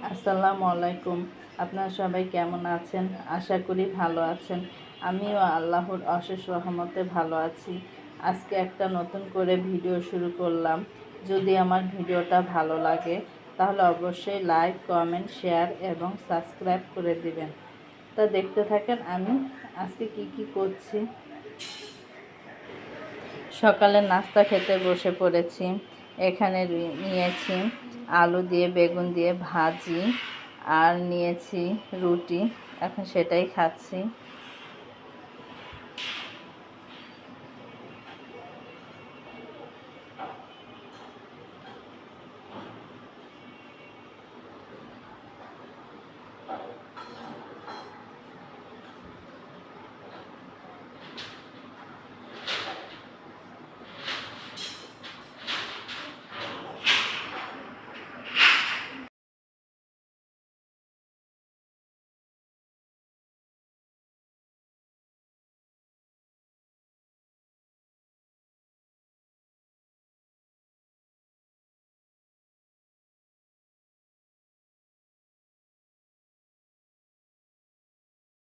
আসসালামু আলাইকুম। আপনারা সবাই কেমন আছেন? আশা করি ভালো আছেন। আমিও আল্লাহর অশেষ রহমতে ভালো আছি। আজকে একটা নতুন করে ভিডিও শুরু করলাম। যদি আমার ভিডিওটা ভালো লাগে তাহলে অবশ্যই লাইক, কমেন্ট, শেয়ার এবং সাবস্ক্রাইব করে দিবেন। তা দেখতে থাকেন আমি আজকে কি করছি। সকালে নাস্তা খেতে বসে পড়েছি। এখানে নিয়েছি আলু দিয়ে বেগুন দিয়ে ভাজি, আর নিয়েছি রুটি। এখন সেটাই খাচ্ছি।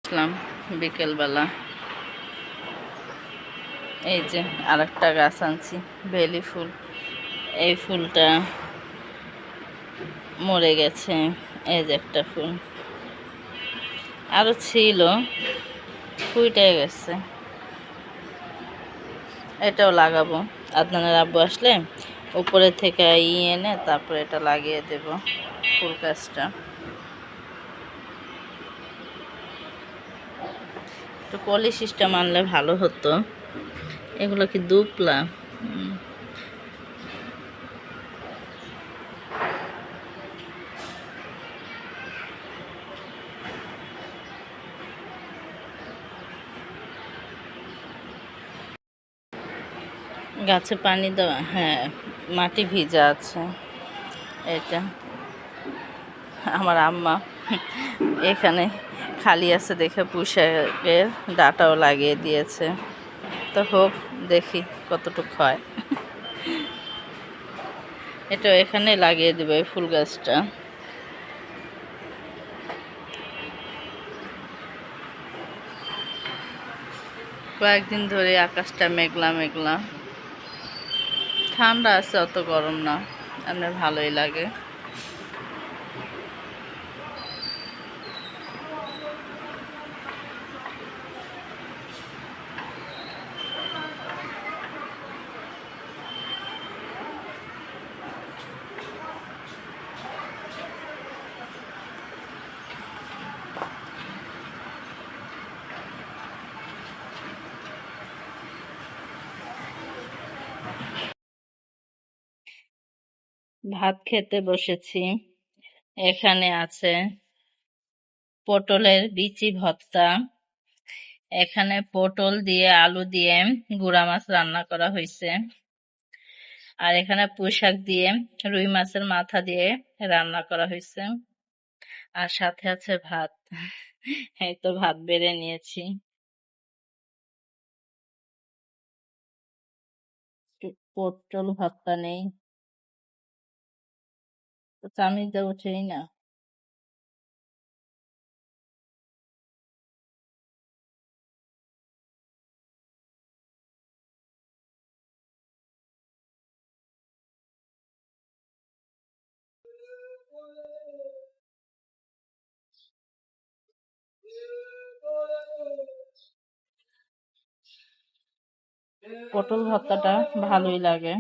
আসলাম বিকেলবেলা। এই যে আরেকটা গাছ আনছি, বেলি ফুল। এই ফুলটা মরে গেছে। এই যে একটা ফুল আরও ছিল, ফুইটে গেছে। এটাও লাগাবো। আপনার আব্বু আসলে উপরে থেকে এনে তারপরে এটা লাগিয়ে দেব ফুল গাছটা। একটু পলি সিস্টেম আনলে ভালো হতো। এগুলো কি দুপলা? গাছে পানি দেওয়া, হ্যাঁ, মাটি ভিজা আছে। এটা আমার আম্মা এখানে খালি আছে দেখে পুঁইশাকের ডাঁটাও লাগিয়ে দিয়েছে। তো হোক, দেখি কতটুকু হয়। এটা এখানে লাগিয়ে দেবে এই ফুল গাছটা। কয়েকদিন ধরে আকাশটা মেঘলা মেঘলা, ঠান্ডা আছে, অত গরম না, আপনার ভালোই লাগে। ভাত খেতে বসেছি। এখানে আছে পটলের বিচি ভর্তা। এখানে পটল দিয়ে আলু দিয়ে গুঁড়া মাছ রান্না করা হয়েছে। আর এখানে পুঁইশাক দিয়ে রুই মাছের মাথা দিয়ে রান্না করা হয়েছে। আর সাথে আছে ভাত। এই তো ভাত বেড়ে নিয়েছি। পটল ভর্তা নেই তো চামিচে উঠেই না। পটল ভর্তাটা ভালোই লাগে।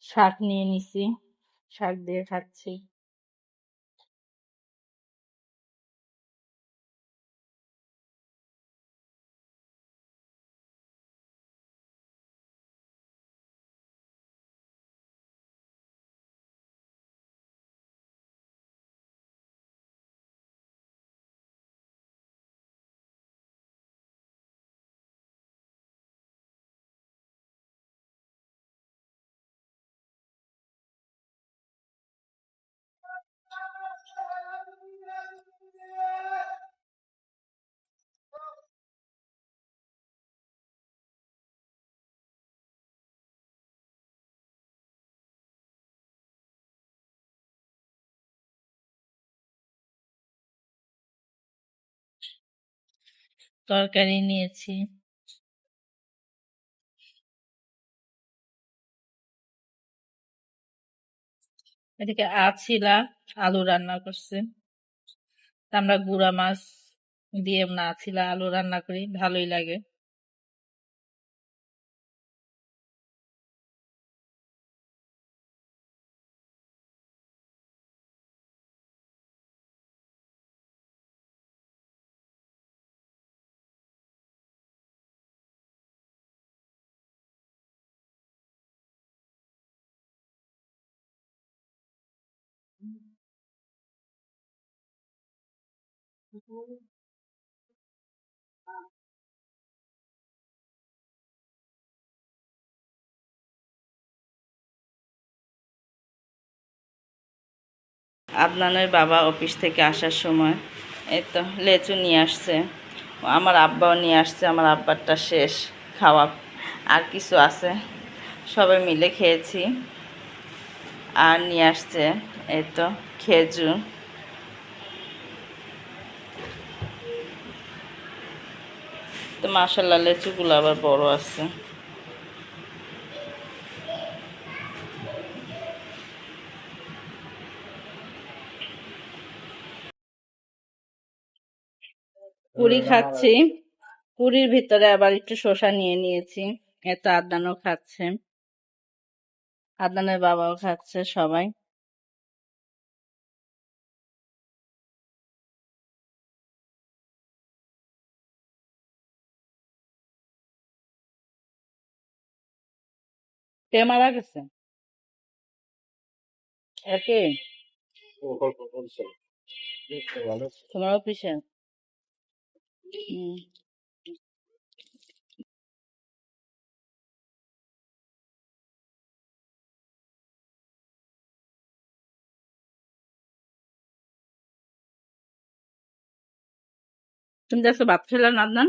শাক নিয়ে নিছি, শাক দিয়ে খাচ্ছি। তরকারি নিয়েছি। এদিকে আছিলা আলু রান্না করছে। তা আমরা গুড়া মাছ দিয়ে না আছিলা আলু রান্না করি, ভালোই লাগে। আদনানের বাবা অফিস থেকে আসার সময় এই তো লেচু নিয়ে আসছে, আমার আব্বাও নিয়ে আসছে। আমার আব্বারটা শেষ খাওয়া, আর কিছু আছে, সবাই মিলে খেয়েছি। আর নিয়ে আসছে এই তো খেজুর। তো মাশাল্লাহ লেচুগুলো আবার বড় আছে। পুরি খাচ্ছি, পুরির ভিতরে আবার একটু শসা নিয়ে নিয়েছি। এত আদনানও খাচ্ছে, আদনানের বাবাও খাচ্ছে, সবাই। কে মারা গেছে? একে তোমার অফিসে? তুমি আজকে ভাত খেলে না আদনান?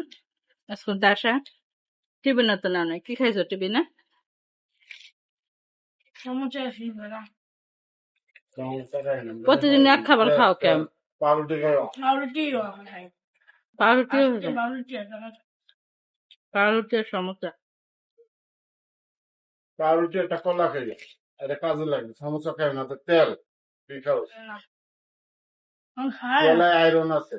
আজকে দাসা টিফিন তো না নয়, কি খাইছো টিফিনে? প্রতিদিন এক খাবার খাও কেন? পাউরুটিও পাউরুটি আর সমোসা। পাউরুটি একটা কলা খাইলে এটা কাজে লাগবে, সমস্যা খাই না তো তেল খাও, কলায় আয়রন আছে।